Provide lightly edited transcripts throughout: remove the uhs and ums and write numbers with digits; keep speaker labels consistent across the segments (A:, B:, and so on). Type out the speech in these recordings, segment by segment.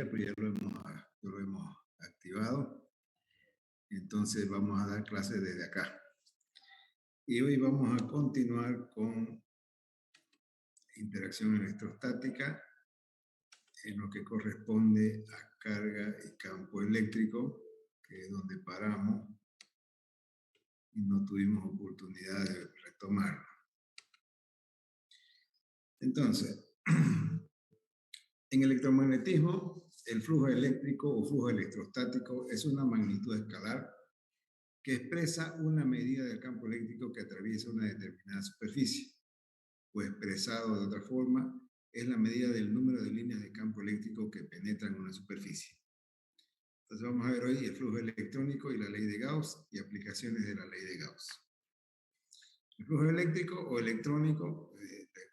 A: día, pero ya lo hemos activado. Entonces vamos a dar clases desde acá. Y hoy vamos a continuar con interacción electrostática en lo que corresponde a carga y campo eléctrico, que es donde paramos y no tuvimos oportunidad de retomarlo. Entonces, en electromagnetismo, el flujo eléctrico o flujo electrostático es una magnitud escalar que expresa una medida del campo eléctrico que atraviesa una determinada superficie, o expresado de otra forma, es la medida del número de líneas de campo eléctrico que penetran una superficie. Entonces vamos a ver hoy el flujo electrónico y la ley de Gauss y aplicaciones de la ley de Gauss. El flujo eléctrico o electrónico,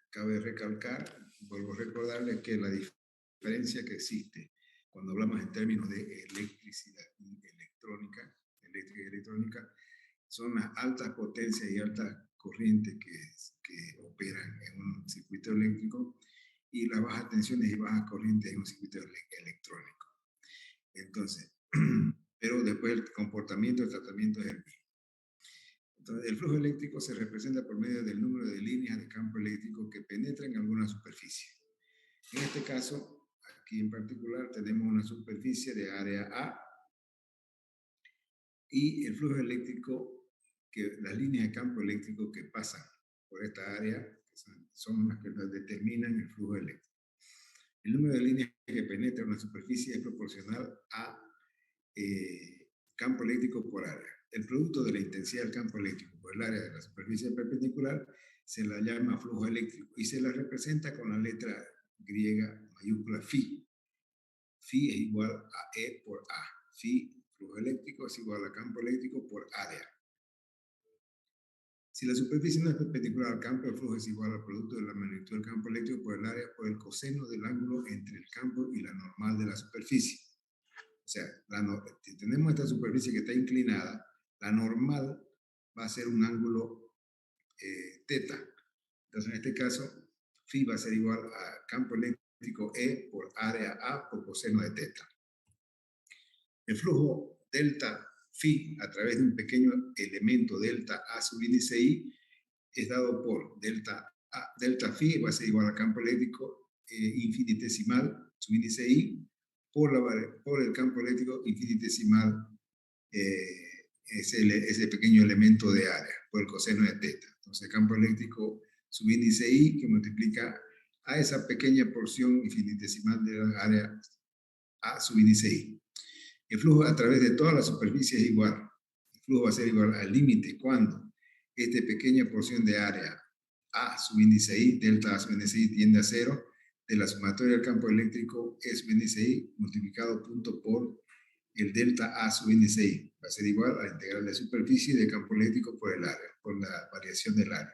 A: cabe recalcar, vuelvo a recordarles que la diferencia que existe cuando hablamos en términos de electricidad y electrónica, eléctrica y electrónica, son las altas potencias y altas corrientes que operan en un circuito eléctrico y las bajas tensiones y bajas corrientes en un circuito electrónico. Entonces, pero después el comportamiento, el tratamiento es el mismo. Entonces, el flujo eléctrico se representa por medio del número de líneas de campo eléctrico que penetran en alguna superficie. En este caso, aquí en particular, tenemos una superficie de área A y el flujo eléctrico, las líneas de campo eléctrico que pasan por esta área son las que determinan el flujo eléctrico. El número de líneas que penetra una superficie es proporcional a campo eléctrico por área. El producto de la intensidad del campo eléctrico por el área de la superficie perpendicular se la llama flujo eléctrico y se la representa con la letra griega mayúscula phi. Phi es igual a E por A. Phi, flujo eléctrico, es igual a campo eléctrico por área. Si la superficie no es perpendicular al campo, el flujo es igual al producto de la magnitud del campo eléctrico por el área por el coseno del ángulo entre el campo y la normal de la superficie. O sea, si tenemos esta superficie que está inclinada, la normal va a ser un ángulo teta. Entonces, en este caso, phi va a ser igual a campo eléctrico E por área A por coseno de teta. El flujo delta phi a través de un pequeño elemento delta A subíndice I es dado por delta phi va a ser igual a campo eléctrico infinitesimal subíndice I por el campo eléctrico infinitesimal ese pequeño elemento de área, por el coseno de teta. Entonces, campo eléctrico subíndice I que multiplica a esa pequeña porción infinitesimal de la área A subíndice I. El flujo a través de toda la superficie es igual. El flujo va a ser igual al límite cuando esta pequeña porción de área A subíndice I, delta A subíndice I tiende a 0, de la sumatoria del campo eléctrico E subíndice I multiplicado punto por el delta A subíndice I. Va a ser igual a la integral de superficie de campo eléctrico por el área, por la variación del área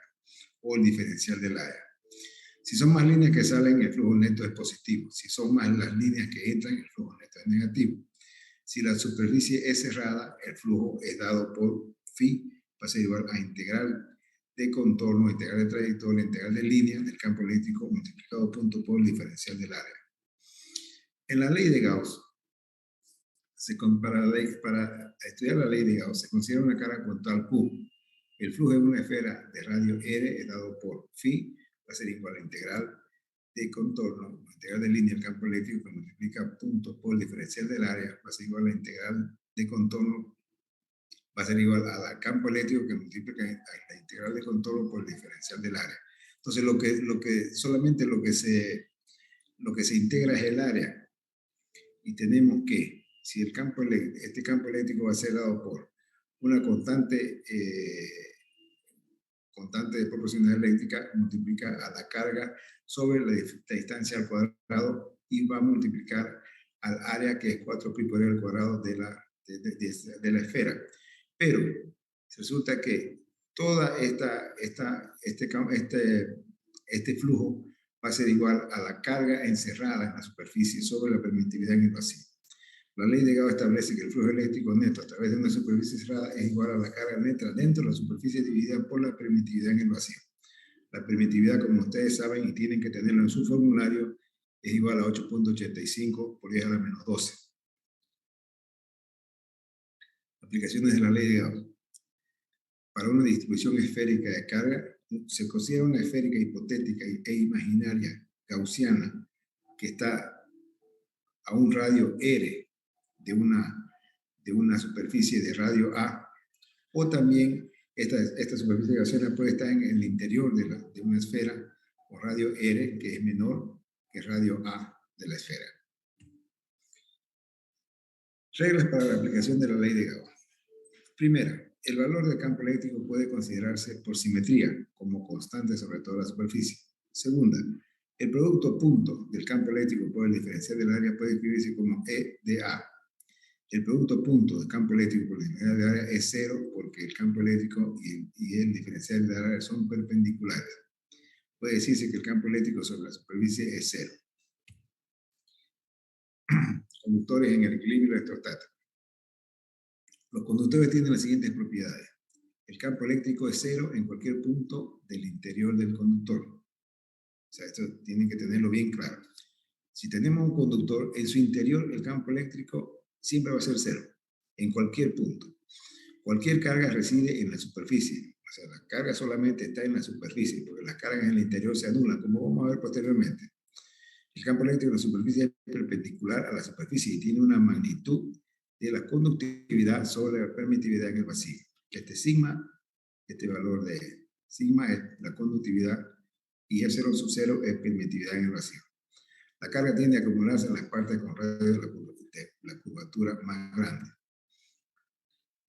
A: o el diferencial del área. Si son más líneas que salen, el flujo neto es positivo. Si son más las líneas que entran, el flujo neto es negativo. Si la superficie es cerrada, el flujo es dado por phi, va a ser igual a integral de contorno, integral de trayectoria, integral de línea del campo eléctrico multiplicado punto por el diferencial del área. En la ley de Gauss, para estudiar la ley de Gauss, se considera una carga puntual Q. El flujo en una esfera de radio R es dado por phi, va a ser igual a integral de contorno, integral de línea del campo eléctrico que multiplica punto por el diferencial del área, va a ser igual a la integral de contorno, va a ser igual a la campo eléctrico que multiplica la integral de contorno por el diferencial del área. Entonces, solamente lo que se integra es el área. Y tenemos que, si este campo eléctrico va a ser dado por una constante de proporcionalidad eléctrica, multiplica a la carga sobre la distancia al cuadrado y va a multiplicar al área que es 4pi por al cuadrado de la esfera. Pero resulta que toda este flujo va a ser igual a la carga encerrada en la superficie sobre la permitividad en el vacío. La ley de Gauss establece que el flujo eléctrico neto a través de una superficie cerrada es igual a la carga neta dentro de la superficie dividida por la permitividad en el vacío. La permitividad, como ustedes saben y tienen que tenerlo en su formulario, es igual a 8.85 por 10 a la menos 12. Aplicaciones de la ley de Gauss. Para una distribución esférica de carga, se considera una esférica hipotética e imaginaria gaussiana que está a un radio R de una superficie de radio A, o también esta superficie gaussiana puede estar en el interior de una esfera o radio R que es menor que radio A de la esfera. Reglas para la aplicación de la ley de Gauss. Primera, el valor del campo eléctrico puede considerarse por simetría como constante sobre toda la superficie. Segunda, el producto punto del campo eléctrico por el diferencial del área puede escribirse como E de A. El producto punto del campo eléctrico por el diferencial del área es cero porque el campo eléctrico y el diferencial del área son perpendiculares. Puede decirse que el campo eléctrico sobre la superficie es cero. Conductores en el equilibrio electrostático. Los conductores tienen las siguientes propiedades. El campo eléctrico es cero en cualquier punto del interior del conductor. O sea, esto tienen que tenerlo bien claro. Si tenemos un conductor, en su interior el campo eléctrico siempre va a ser cero, en cualquier punto. Cualquier carga reside en la superficie. O sea, la carga solamente está en la superficie, porque las cargas en el interior se anulan, como vamos a ver posteriormente. El campo eléctrico en la superficie es perpendicular a la superficie y tiene una magnitud de la conductividad sobre la permitividad en el vacío. Este sigma, este valor de sigma es la conductividad y F0 sub 0 es permitividad en el vacío. La carga tiende a acumularse en las partes con radio de la curvatura más grande.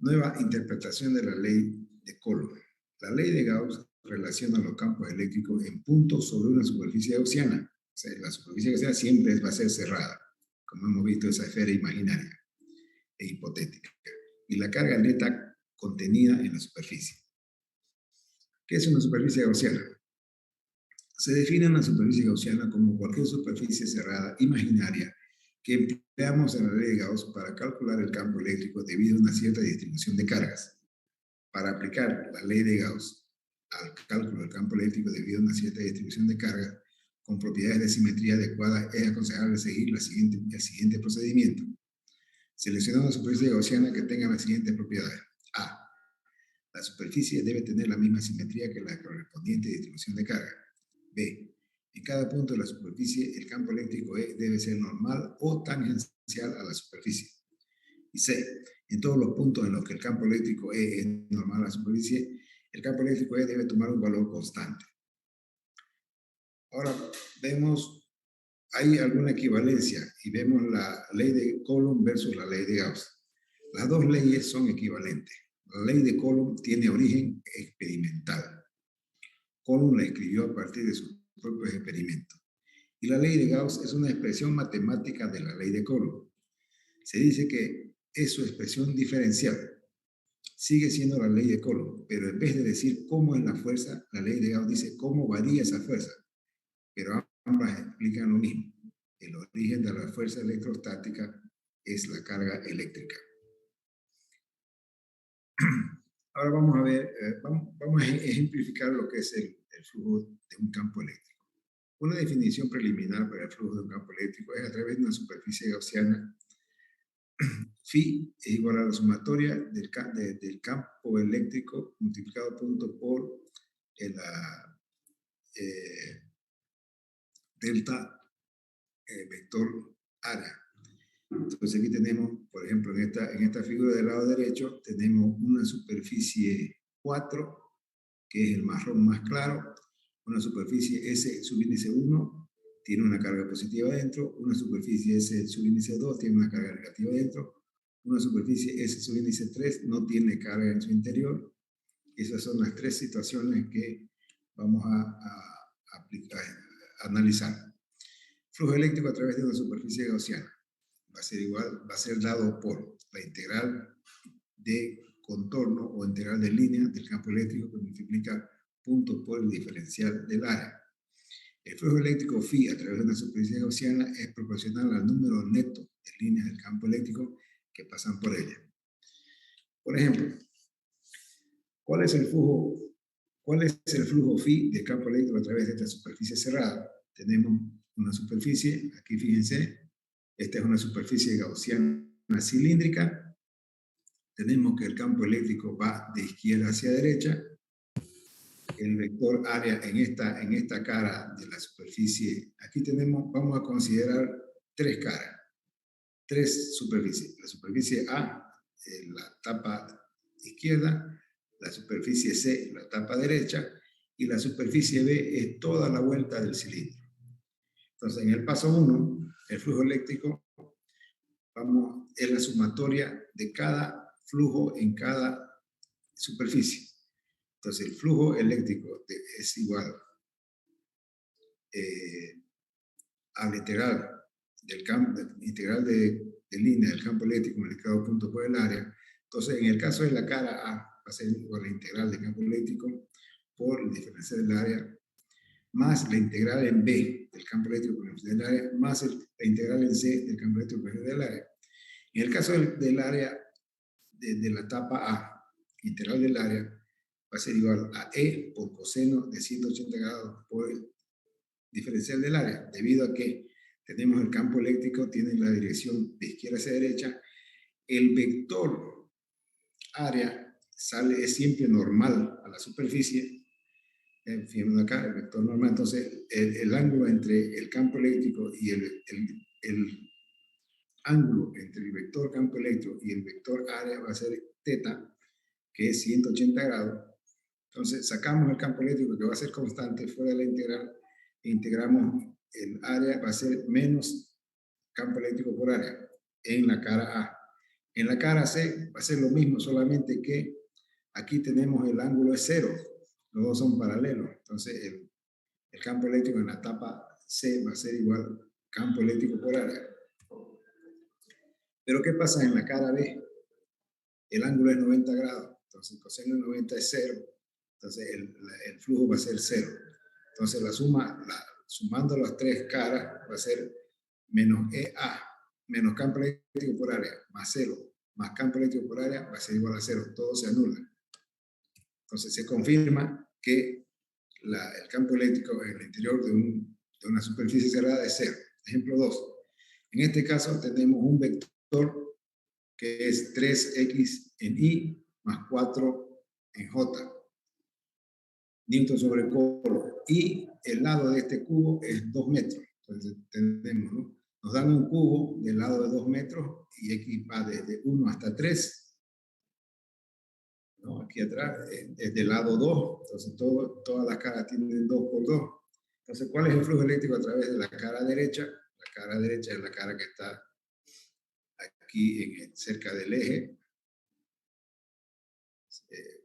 A: Nueva interpretación de la ley de Coulomb. La ley de Gauss relaciona los campos eléctricos en puntos sobre una superficie gaussiana. O sea, la superficie gaussiana siempre va a ser cerrada, como hemos visto esa esfera imaginaria e hipotética. Y la carga neta contenida en la superficie. ¿Qué es una superficie gaussiana? Se define una superficie gaussiana como cualquier superficie cerrada imaginaria que empleamos en la ley de Gauss para calcular el campo eléctrico debido a una cierta distribución de cargas. Para aplicar la ley de Gauss al cálculo del campo eléctrico debido a una cierta distribución de cargas con propiedades de simetría adecuadas, es aconsejable seguir el siguiente procedimiento. Selecciona una superficie gaussiana que tenga las siguientes propiedades. A. La superficie debe tener la misma simetría que la correspondiente distribución de carga. B. En cada punto de la superficie, el campo eléctrico E debe ser normal o tangencial a la superficie. Y C. En todos los puntos en los que el campo eléctrico E es normal a la superficie, el campo eléctrico E debe tomar un valor constante. Ahora vemos, hay alguna equivalencia y vemos la ley de Coulomb versus la ley de Gauss. Las dos leyes son equivalentes. La ley de Coulomb tiene origen experimental. Coulomb la escribió a partir de sus propios experimentos. Y la ley de Gauss es una expresión matemática de la ley de Coulomb. Se dice que es su expresión diferencial. Sigue siendo la ley de Coulomb, pero en vez de decir cómo es la fuerza, la ley de Gauss dice cómo varía esa fuerza. Pero ambas explican lo mismo. El origen de la fuerza electrostática es la carga eléctrica. Ahora vamos a ver, vamos a ejemplificar lo que es el flujo de un campo eléctrico. Una definición preliminar para el flujo de un campo eléctrico es a través de una superficie gaussiana. Phi es igual a la sumatoria del campo eléctrico multiplicado punto por el delta vector área. Entonces aquí tenemos, por ejemplo, en esta figura del lado derecho, tenemos una superficie 4, que es el marrón más claro, una superficie S subíndice 1 tiene una carga positiva dentro, una superficie S subíndice 2 tiene una carga negativa dentro, una superficie S subíndice 3 no tiene carga en su interior. Esas son las tres situaciones que vamos a analizar. Flujo eléctrico a través de una superficie gaussiana va a ser igual, va a ser dado por la integral de contorno o integral de línea del campo eléctrico que multiplica puntos por el diferencial del área. El flujo eléctrico phi a través de una superficie gaussiana es proporcional al número neto de líneas del campo eléctrico que pasan por ella. Por ejemplo, ¿cuál es el flujo phi del campo eléctrico a través de esta superficie cerrada? Tenemos una superficie, aquí fíjense, esta es una superficie gaussiana cilíndrica. Tenemos que el campo eléctrico va de izquierda hacia derecha. El vector área en esta cara de la superficie, aquí vamos a considerar tres caras, tres superficies. La superficie A, la tapa izquierda, la superficie C, la tapa derecha, y la superficie B es toda la vuelta del cilindro. Entonces, en el paso 1, el flujo eléctrico es la sumatoria de cada flujo en cada superficie. Entonces, el flujo eléctrico es igual al integral del campo, integral de línea del campo eléctrico multiplicado punto por el área. Entonces, en el caso de la cara A, va a ser igual a la integral del campo eléctrico por el diferencial del área, más la integral en B del campo eléctrico por el diferencial del área, más la integral en C del campo eléctrico por el diferencial del área. En el caso del área de la etapa A, integral del área, va a ser igual a E por coseno de 180 grados por el diferencial del área, debido a que tenemos el campo eléctrico, tiene la dirección de izquierda hacia derecha, el vector área es siempre normal a la superficie. Fíjense acá, el vector normal. Entonces, el ángulo entre el campo eléctrico y el ángulo entre el vector campo eléctrico y el vector área va a ser θ, que es 180 grados. Entonces, sacamos el campo eléctrico, que va a ser constante, fuera de la integral, e integramos el área, va a ser menos campo eléctrico por área en la cara A. En la cara C va a ser lo mismo, solamente que aquí tenemos el ángulo es cero, los dos son paralelos. Entonces, el campo eléctrico en la etapa C va a ser igual campo eléctrico por área. Pero ¿qué pasa en la cara B? El ángulo es 90 grados, entonces coseno de 90 es 0, entonces el flujo va a ser 0. Entonces sumando las tres caras va a ser menos EA, menos campo eléctrico por área, más 0, más campo eléctrico por área va a ser igual a 0, todo se anula. Entonces se confirma que el campo eléctrico en el interior de una superficie cerrada es 0. Ejemplo 2. En este caso tenemos un vector que es 3x en I más 4 en J. Newton sobre polo. Y el lado de este cubo es 2 metros. Entonces tenemos, ¿no? Nos dan un cubo del lado de 2 metros y X va desde 1 hasta 3. ¿No? Aquí atrás es del lado 2. Entonces todas las caras tienen 2 por 2. Entonces, ¿cuál es el flujo eléctrico a través de la cara derecha? La cara derecha es la cara que está aquí cerca del eje.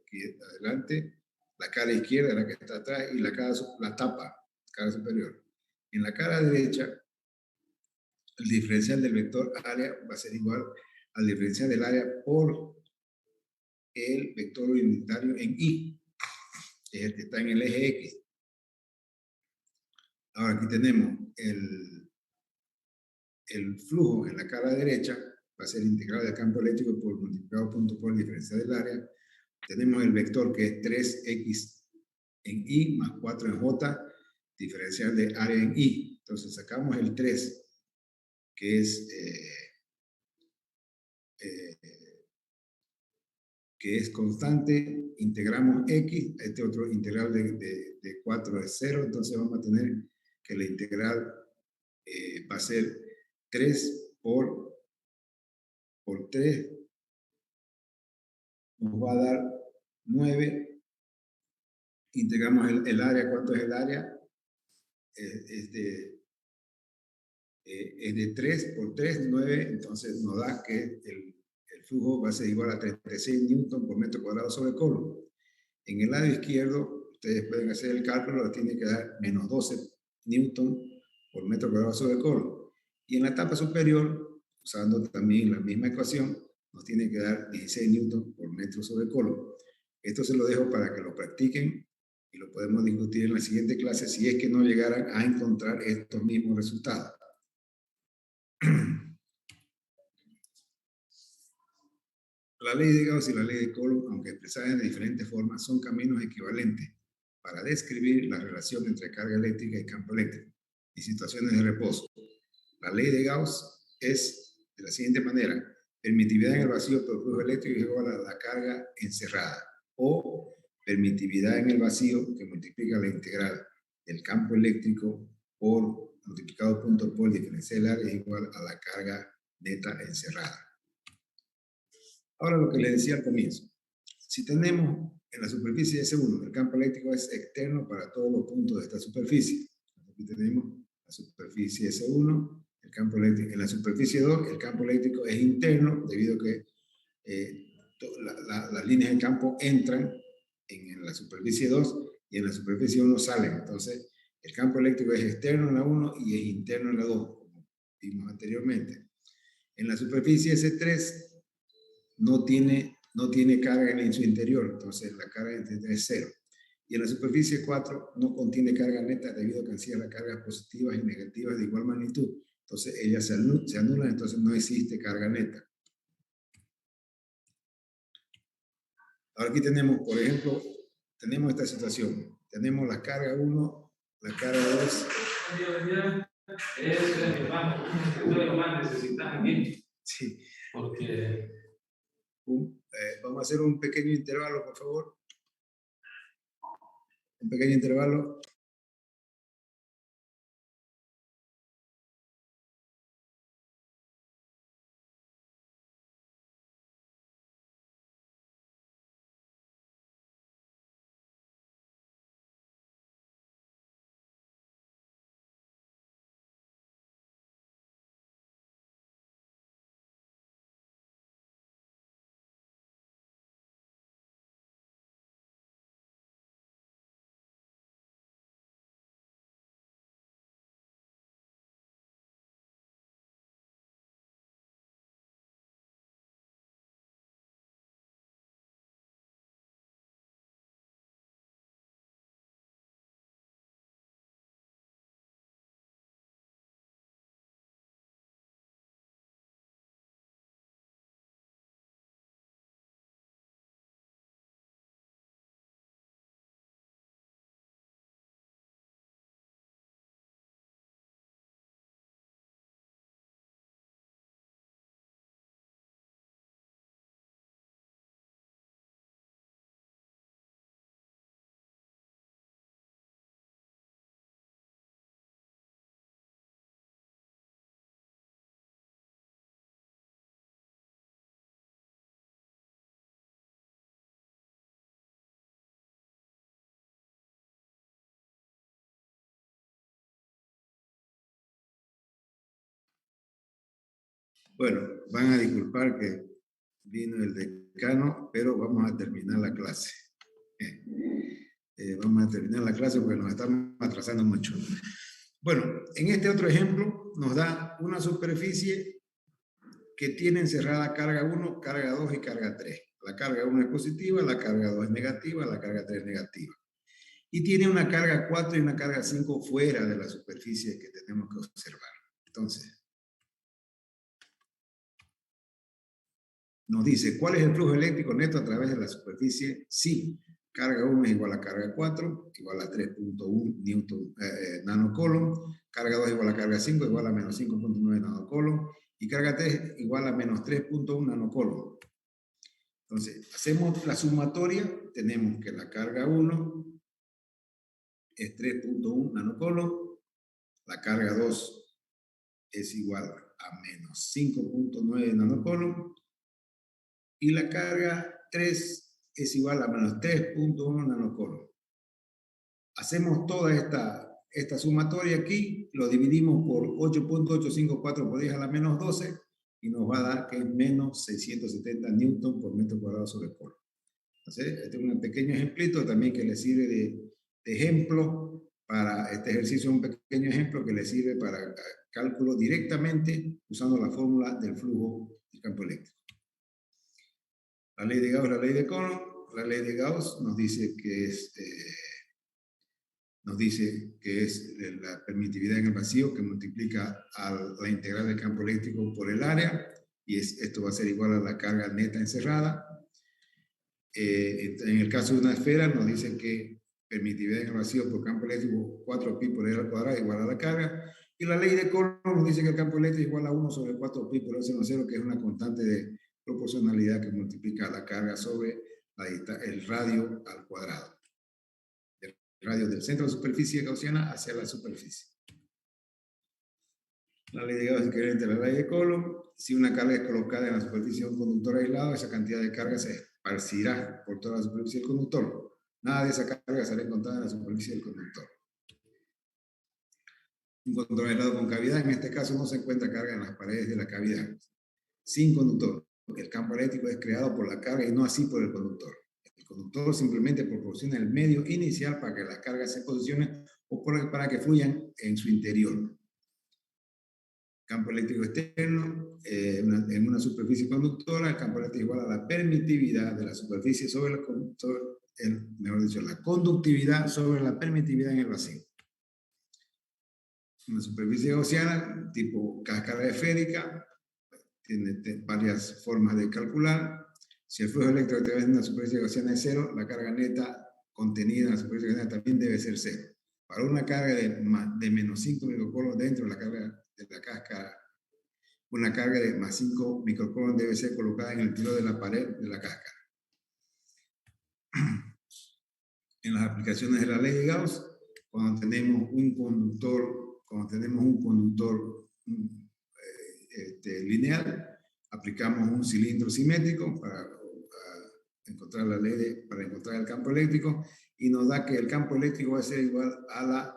A: Aquí adelante. La cara izquierda es la que está atrás y la tapa, cara superior. En la cara derecha, el diferencial del vector área va a ser igual al diferencial del área por el vector unitario en I, que es el que está en el eje X. Ahora aquí tenemos el flujo en la cara derecha, va a ser integral del campo eléctrico por multiplicado punto por el diferencial del área. Tenemos el vector que es 3x en I más 4 en J, diferencial de área en I. Entonces sacamos el 3, que es constante, integramos X, este otro integral de 4 es 0, entonces vamos a tener que la integral va a ser 3 por 3, nos va a dar 9. Integramos el área. ¿Cuánto es el área? Es de 3 por 3, 9, entonces nos da que el flujo va a ser igual a 36 newton por metro cuadrado sobre Coulomb. En el lado izquierdo, ustedes pueden hacer el cálculo, tiene que dar menos 12 newton por metro cuadrado sobre Coulomb. Y en la etapa superior, usando también la misma ecuación, nos tiene que dar 16 newton por metro sobre Coulomb. Esto se lo dejo para que lo practiquen y lo podemos discutir en la siguiente clase si es que no llegaran a encontrar estos mismos resultados. La ley de Gauss y la ley de Coulomb, aunque expresadas de diferentes formas, son caminos equivalentes para describir la relación entre carga eléctrica y campo eléctrico. y situaciones de reposo. La ley de Gauss es de la siguiente manera: permitividad en el vacío por flujo eléctrico es igual a la carga encerrada, o permitividad en el vacío que multiplica la integral del campo eléctrico por multiplicado punto por diferencial del área es igual a la carga neta encerrada. Ahora lo que les decía al comienzo. Si tenemos en la superficie S1, el campo eléctrico es externo para todos los puntos de esta superficie. Aquí tenemos la superficie S1, el campo eléctrico. En la superficie 2, el campo eléctrico es interno, debido a que las líneas de campo entran en la superficie 2 y en la superficie 1 salen. Entonces, el campo eléctrico es externo en la 1 y es interno en la 2, como vimos anteriormente. En la superficie S3 no tiene carga en su interior, entonces la carga interior es 0. Y en la superficie 4 no contiene carga neta debido a que encierra cargas positivas y negativas de igual magnitud. Entonces ellas se anulan, entonces no existe carga neta. Ahora aquí tenemos, por ejemplo, tenemos esta situación. Tenemos la carga 1, la carga 2.
B: Eso es, mi hermano. Tú lo más necesitas aquí.
A: Sí.
B: Porque...
A: vamos a hacer un pequeño intervalo, por favor. Un pequeño intervalo. Bueno, van a disculpar que vino el decano, pero vamos a terminar la clase. Vamos a terminar la clase porque nos estamos atrasando mucho. Bueno, en este otro ejemplo nos da una superficie que tiene encerrada carga 1, carga 2 y carga 3. La carga 1 es positiva, la carga 2 es negativa, la carga 3 es negativa. Y tiene una carga 4 y una carga 5 fuera de la superficie que tenemos que observar. Entonces, nos dice, ¿cuál es el flujo eléctrico neto a través de la superficie? Sí, carga 1 es igual a carga 4, igual a 3.1 nanocoulomb, carga 2 igual a carga 5, igual a menos 5.9 nanocoulomb, y carga 3 igual a menos 3.1 nanocoulomb. Entonces, hacemos la sumatoria, tenemos que la carga 1 es 3.1 nanocoulomb, la carga 2 es igual a menos 5.9 nanocoulomb, y la carga 3 es igual a menos 3.1 nanocoulomb. Hacemos toda esta sumatoria aquí, lo dividimos por 8.854 por 10 a la menos 12 y nos va a dar que es menos 670 newton por metro cuadrado sobre coulomb. Entonces, este es un pequeño ejemplito también que le sirve de ejemplo para este ejercicio, un pequeño ejemplo que le sirve para cálculo directamente usando la fórmula del flujo del campo eléctrico. La ley de Gauss, la ley de Coulomb. La ley de Gauss nos dice que es la permitividad en el vacío que multiplica a la integral del campo eléctrico por el área, y esto va a ser igual a la carga neta encerrada. En el caso de una esfera nos dicen que permitividad en el vacío por campo eléctrico 4pi por L al cuadrado igual a la carga. Y la ley de Coulomb nos dice que el campo eléctrico es igual a 1 sobre 4pi por Epsilon 0, que es una constante de proporcionalidad que multiplica la carga sobre el radio al cuadrado. El radio del centro de la superficie gaussiana hacia la superficie. La ley de Gauss es equivalente a la ley de Coulomb. Si una carga es colocada en la superficie de un conductor aislado, esa cantidad de carga se esparcirá por toda la superficie del conductor. Nada de esa carga será encontrada en la superficie del conductor. Un conductor aislado con cavidad, en este caso no se encuentra carga en las paredes de la cavidad. Sin conductor, porque el campo eléctrico es creado por la carga y no así por el conductor. El conductor simplemente proporciona el medio inicial para que las cargas se posicionen o para que fluyan en su interior. Campo eléctrico externo, en una superficie conductora, el campo eléctrico igual a la permitividad de la superficie mejor dicho, la conductividad sobre la permitividad en el vacío. Una superficie gaussiana, tipo cáscara esférica, tiene varias formas de calcular. Si el flujo eléctrico a través de una superficie gaussiana es 0, la carga neta contenida en la superficie gaussiana también debe ser 0. Para una carga de menos 5 microcoulombs dentro de la carga de la cáscara, una carga de más 5 microcoulombs debe ser colocada en el tiro de la pared de la cáscara. En las aplicaciones de la ley de Gauss, cuando tenemos un conductor lineal, aplicamos un cilindro simétrico para encontrar para encontrar el campo eléctrico, y nos da que el campo eléctrico va a ser igual a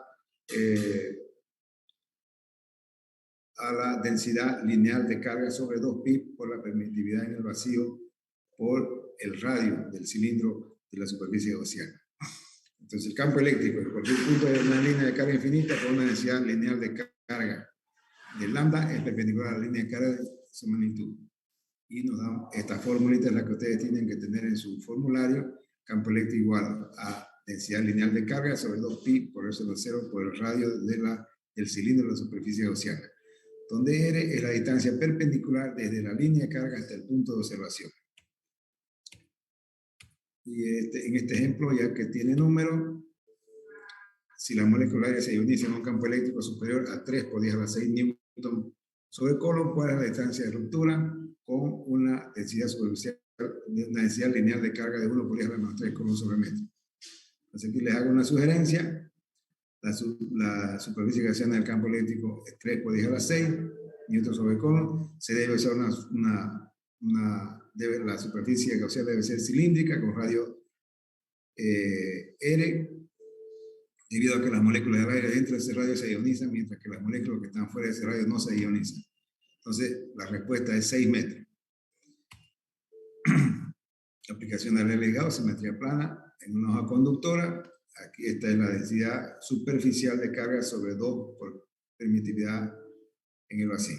A: la densidad lineal de carga sobre 2pi por la permitividad en el vacío por el radio del cilindro de la superficie gaussiana. Entonces, el campo eléctrico en cualquier punto de una línea de carga infinita con una densidad lineal de carga de lambda es perpendicular a la línea de carga de su magnitud. Y nos dan esta formulita, es la que ustedes tienen que tener en su formulario: campo eléctrico igual a densidad lineal de carga sobre 2pi por Epsilon 0 por el radio del cilindro de la superficie gaussiana, donde R es la distancia perpendicular desde la línea de carga hasta el punto de observación. Y en este ejemplo, ya que tiene número, si las moléculas se ionizan en un campo eléctrico superior a 3 por 10 a la 6 newton sobre Coulomb, ¿cuál es la distancia de ruptura? Con una densidad superficial, una densidad lineal de carga de 1 por 10 a la menos 3 Coulomb sobre metro. Entonces aquí les hago una sugerencia. La superficie gaussiana del campo eléctrico es 3 por 10 a la 6 newton sobre Coulomb. Se debe usar la superficie gaussiana debe ser cilíndrica con radio R, debido a que las moléculas de aire dentro de ese radio se ionizan, mientras que las moléculas que están fuera de ese radio no se ionizan. Entonces, la respuesta es 6 metros. Aplicación de la ley de Gauss, simetría plana, en una hoja conductora. Aquí esta es la densidad superficial de carga sobre 2 por permitividad en el vacío.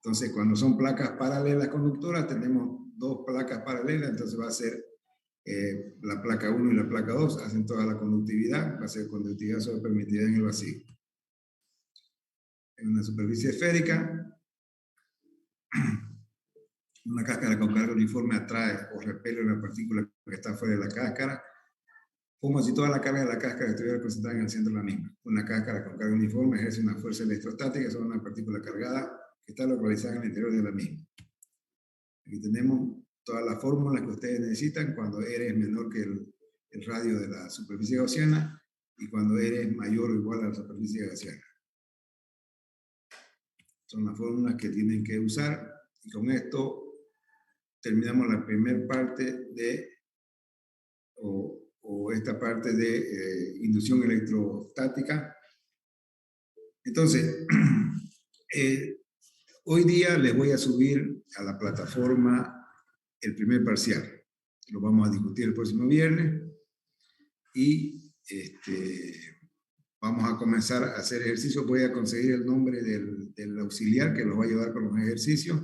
A: Entonces, cuando son placas paralelas conductoras, tenemos dos placas paralelas, entonces va a ser la placa 1 y la placa 2, hacen toda la conductividad, va a ser conductividad sobre permitividad en el vacío. En una superficie esférica, una cáscara con carga uniforme atrae o repele una partícula que está fuera de la cáscara, como si toda la carga de la cáscara estuviera concentrada en el centro de la misma. Una cáscara con carga uniforme ejerce una fuerza electrostática sobre una partícula cargada que está localizada en el interior de la misma. Aquí tenemos todas las fórmulas que ustedes necesitan cuando R es menor que el radio de la superficie gaussiana y cuando R es mayor o igual a la superficie gaussiana. Son las fórmulas que tienen que usar, y con esto terminamos la primera parte o esta parte de inducción electrostática. Entonces, hoy día les voy a subir a la plataforma el primer parcial. Lo vamos a discutir el próximo viernes y vamos a comenzar a hacer ejercicios. Voy a conseguir el nombre del auxiliar que los va a ayudar con los ejercicios.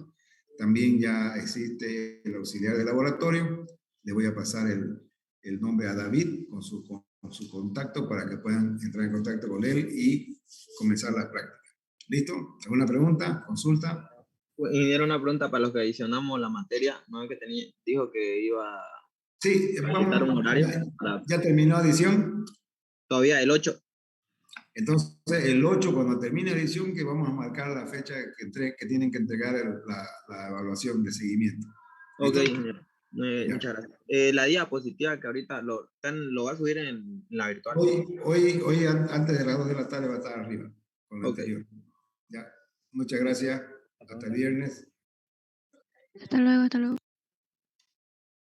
A: También ya existe el auxiliar de laboratorio. Le voy a pasar el nombre a David con su contacto para que puedan entrar en contacto con él y comenzar las prácticas. ¿Listo? ¿Alguna pregunta? ¿Consulta?
C: Y era una pregunta para los que adicionamos la materia, ¿no? Que dijo que iba
A: Sí,
C: Para quitar un horario.
A: ¿Ya terminó edición?
C: Todavía el 8.
A: Entonces, el 8, cuando termine edición, que vamos a marcar la fecha que tienen que entregar la evaluación de seguimiento.
C: Ok,
A: ¿Listo?
C: ingeniero. Muchas gracias. La diapositiva que ahorita lo va a subir en la virtual.
A: Hoy antes de las 2 de la tarde va a estar arriba, con lo anterior. Ya. Muchas gracias. Hasta el viernes.
D: Hasta luego, hasta luego.